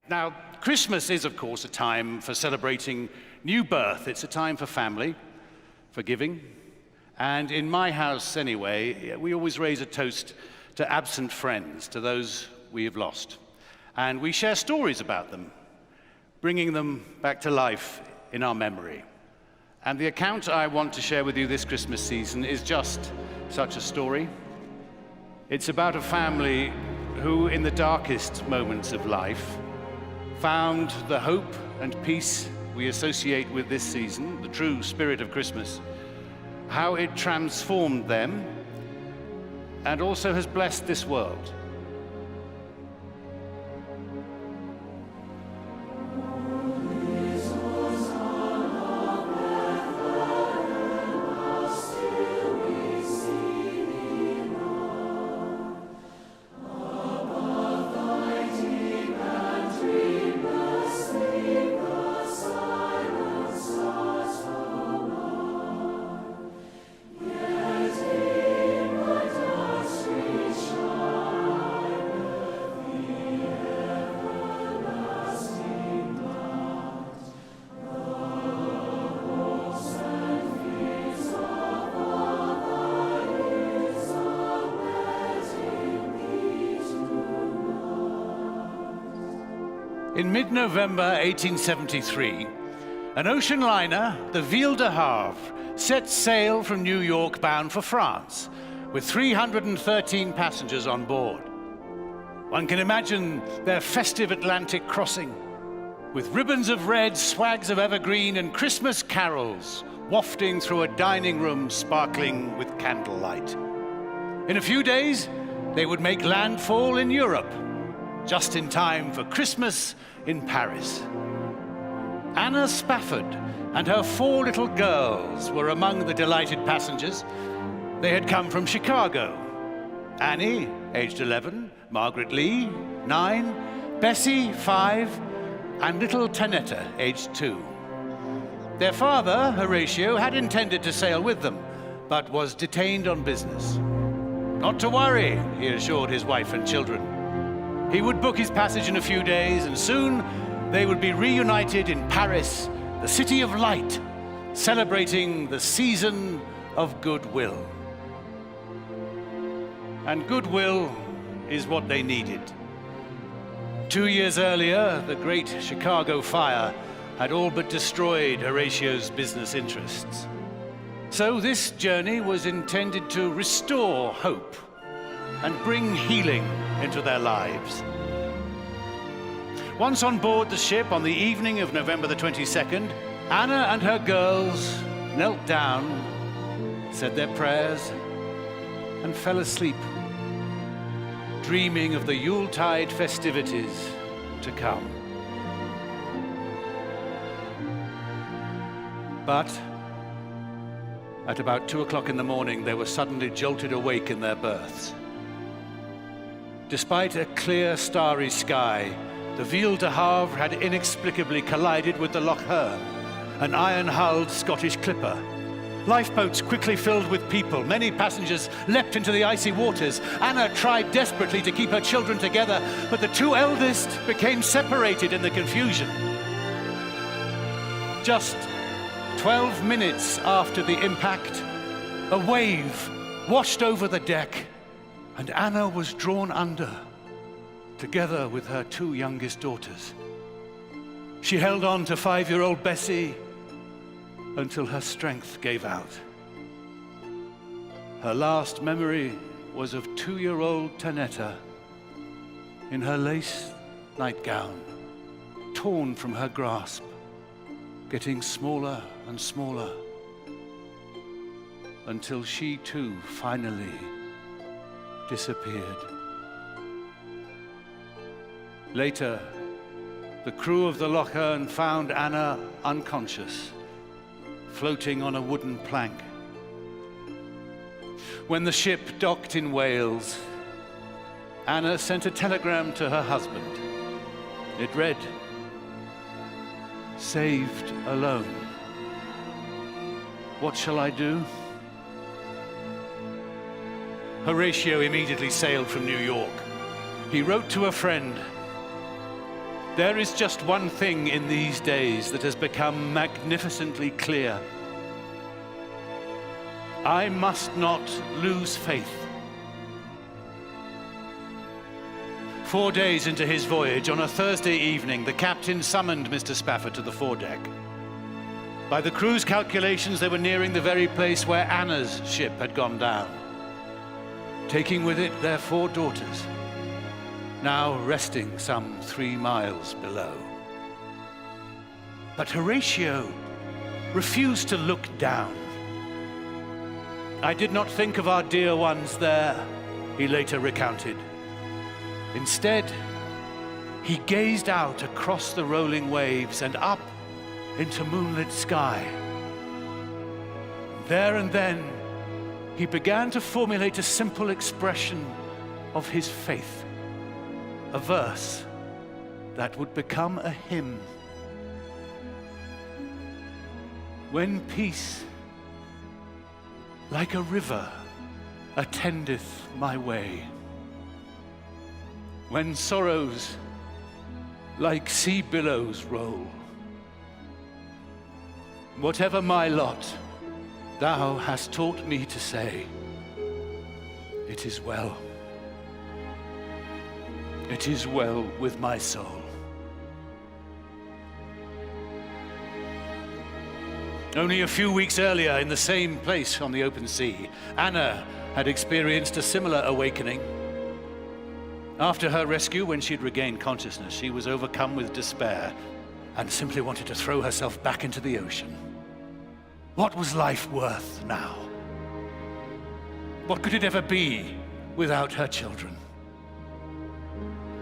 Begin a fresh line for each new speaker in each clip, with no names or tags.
Now, Christmas is, of course, a time for celebrating new birth. It's a time for family, for giving. And in my house, anyway, we always raise a toast to absent friends, to those we have lost. And we share stories about them, bringing them back to life in our memory. And the account I want to share with you this Christmas season is just such a story. It's about a family who, in the darkest moments of life, found the hope and peace we associate with this season, the true spirit of Christmas, how it transformed them and also has blessed this world. In mid-November 1873, an ocean liner, the Ville de Havre, set sail from New York bound for France, with 313 passengers on board. One can imagine their festive Atlantic crossing, with ribbons of red, swags of evergreen, and Christmas carols wafting through a dining room sparkling with candlelight. In a few days, they would make landfall in Europe, just in time for Christmas in Paris. Anna Spafford and her 4 little girls were among the delighted passengers. They had come from Chicago. Annie, aged 11, Margaret Lee, 9, Bessie, 5, and little Tanetta, aged 2. Their father, Horatio, had intended to sail with them, but was detained on business. Not to worry, he assured his wife and children. He would book his passage in a few days, and soon they would be reunited in Paris, the city of light, celebrating the season of goodwill. And goodwill is what they needed. 2 years earlier, the Great Chicago Fire had all but destroyed Horatio's business interests. So this journey was intended to restore hope and bring healing into their lives. Once on board the ship on the evening of November the 22nd, Anna and her girls knelt down, said their prayers, and fell asleep, dreaming of the Yuletide festivities to come. But at about 2 o'clock in the morning, they were suddenly jolted awake in their berths. Despite a clear, starry sky, the Ville de Havre had inexplicably collided with the Loch Earn, an iron-hulled Scottish clipper. Lifeboats quickly filled with people. Many passengers leapt into the icy waters. Anna tried desperately to keep her children together, but the 2 eldest became separated in the confusion. Just 12 minutes after the impact, a wave washed over the deck, and Anna was drawn under, together with her 2 youngest daughters. She held on to 5-year-old Bessie until her strength gave out. Her last memory was of 2-year-old Tanetta in her lace nightgown, torn from her grasp, getting smaller and smaller, until she too finally disappeared. Later, the crew of the Loch Earn found Anna unconscious, floating on a wooden plank. When the ship docked in Wales, Anna sent a telegram to her husband. It read, "Saved alone. What shall I do?" Horatio immediately sailed from New York. He wrote to a friend, There is just one thing in these days that has become magnificently clear. I must not lose faith. 4 days into his voyage, on a Thursday evening, the captain summoned Mr. Spafford to the foredeck. By the crew's calculations, they were nearing the very place where Anna's ship had gone down, taking with it their 4 daughters, now resting some 3 miles below. But Horatio refused to look down. I did not think of our dear ones there, he later recounted. Instead, he gazed out across the rolling waves and up into moonlit sky. There and then, he began to formulate a simple expression of his faith, a verse that would become a hymn. When peace, like a river, attendeth my way, when sorrows like sea billows roll, whatever my lot, thou hast taught me to say, it is well. It is well with my soul. Only a few weeks earlier, in the same place on the open sea, Anna had experienced a similar awakening. After her rescue, when she'd regained consciousness, she was overcome with despair and simply wanted to throw herself back into the ocean. What was life worth now? What could it ever be without her children?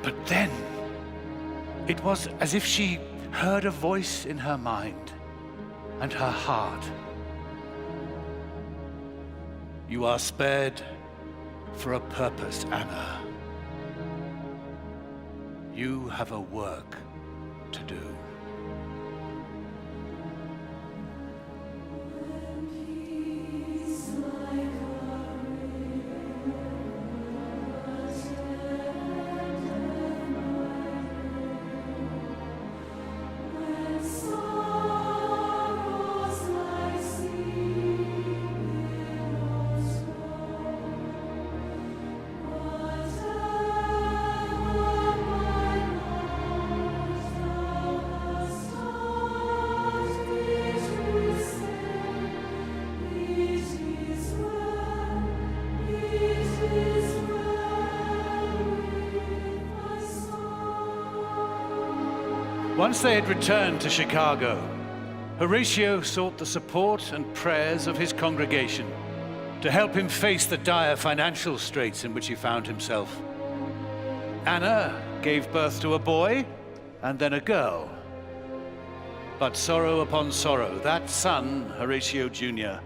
But then, it was as if she heard a voice in her mind and her heart. You are spared for a purpose, Anna. You have a work to do. Once they had returned to Chicago, Horatio sought the support and prayers of his congregation to help him face the dire financial straits in which he found himself. Anna gave birth to a boy and then a girl. But sorrow upon sorrow, that son, Horatio Jr.,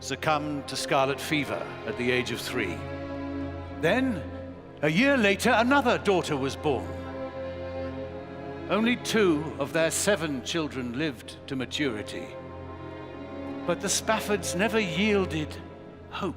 succumbed to scarlet fever at the age of 3. Then, a year later, another daughter was born. Only 2 of their 7 children lived to maturity. But the Spaffords never yielded hope.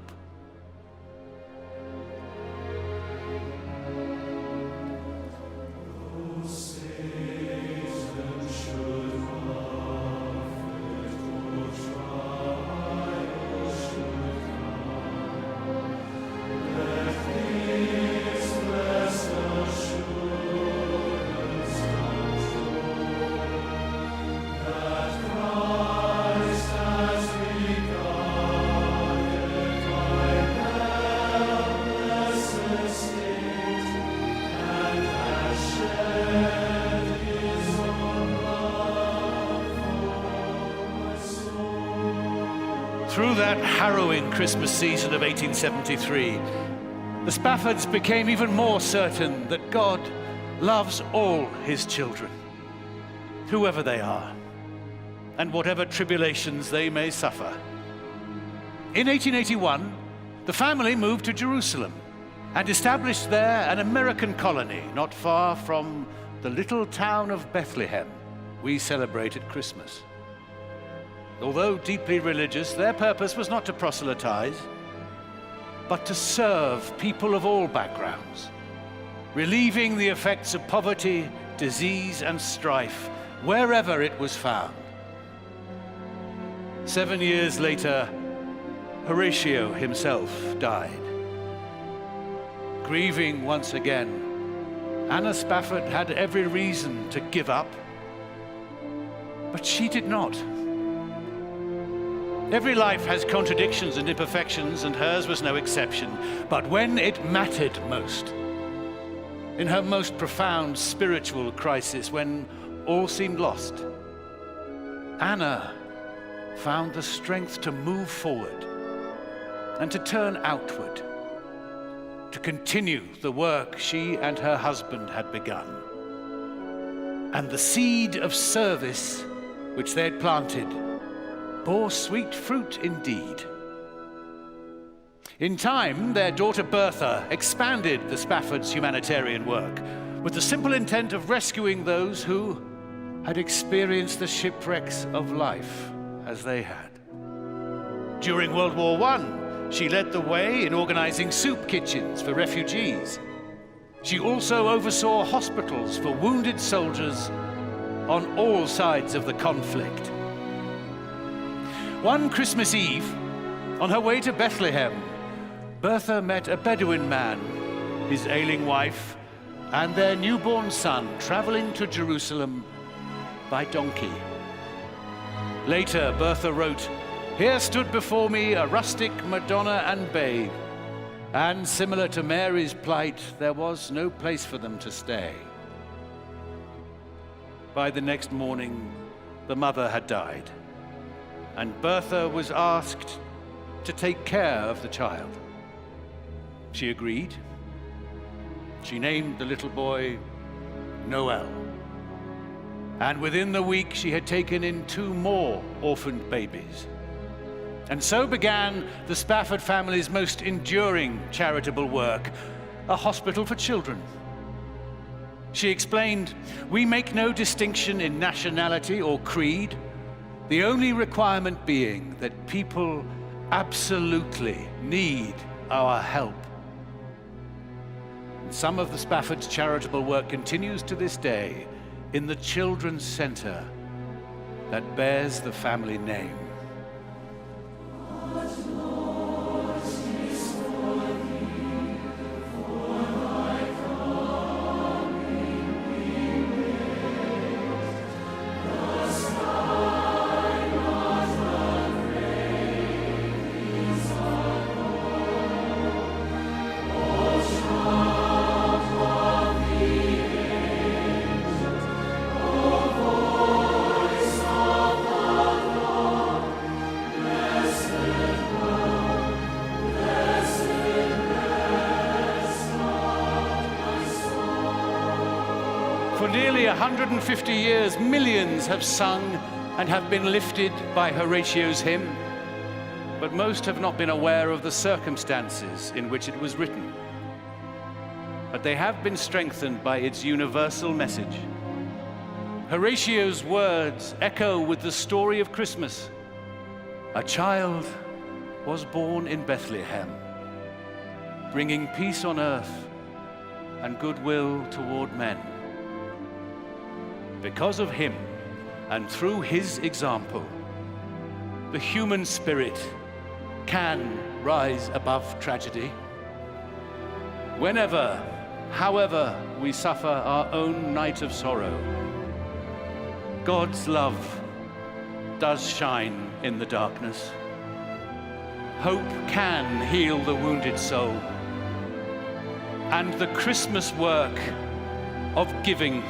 Through that harrowing Christmas season of 1873, the Spaffords became even more certain that God loves all his children, whoever they are, and whatever tribulations they may suffer. In 1881, the family moved to Jerusalem and established there an American colony not far from the little town of Bethlehem we celebrate at Christmas. Although deeply religious, their purpose was not to proselytize, but to serve people of all backgrounds, relieving the effects of poverty, disease and strife wherever it was found. 7 years later, Horatio himself died. Grieving once again, Anna Spafford had every reason to give up, but she did not. Every life has contradictions and imperfections, and hers was no exception. But when it mattered most, in her most profound spiritual crisis, when all seemed lost, Anna found the strength to move forward and to turn outward, to continue the work she and her husband had begun. And the seed of service which they had planted bore sweet fruit indeed. In time, their daughter Bertha expanded the Spaffords' humanitarian work with the simple intent of rescuing those who had experienced the shipwrecks of life as they had. During World War I, she led the way in organizing soup kitchens for refugees. She also oversaw hospitals for wounded soldiers on all sides of the conflict. One Christmas Eve, on her way to Bethlehem, Bertha met a Bedouin man, his ailing wife, and their newborn son traveling to Jerusalem by donkey. Later, Bertha wrote, "Here stood before me a rustic Madonna and babe, and similar to Mary's plight, there was no place for them to stay." By the next morning, the mother had died, and Bertha was asked to take care of the child. She agreed. She named the little boy Noel. And within the week, she had taken in 2 more orphaned babies. And so began the Spafford family's most enduring charitable work, a hospital for children. She explained, "We make no distinction in nationality or creed, the only requirement being that people absolutely need our help." And some of the Spafford's charitable work continues to this day in the Children's Center that bears the family name. For nearly 150 years, millions have sung and have been lifted by Horatio's hymn, but most have not been aware of the circumstances in which it was written. But they have been strengthened by its universal message. Horatio's words echo with the story of Christmas. A child was born in Bethlehem, bringing peace on earth and goodwill toward men. Because of him and through his example, the human spirit can rise above tragedy. Whenever, however, we suffer our own night of sorrow, God's love does shine in the darkness. Hope can heal the wounded soul, and the Christmas work of giving,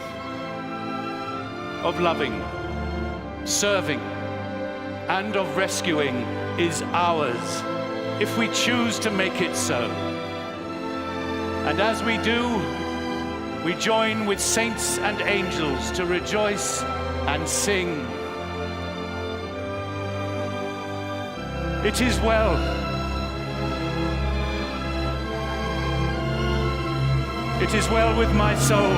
of loving, serving, and of rescuing is ours if we choose to make it so. And as we do, we join with saints and angels to rejoice and sing. It is well. It is well with my soul.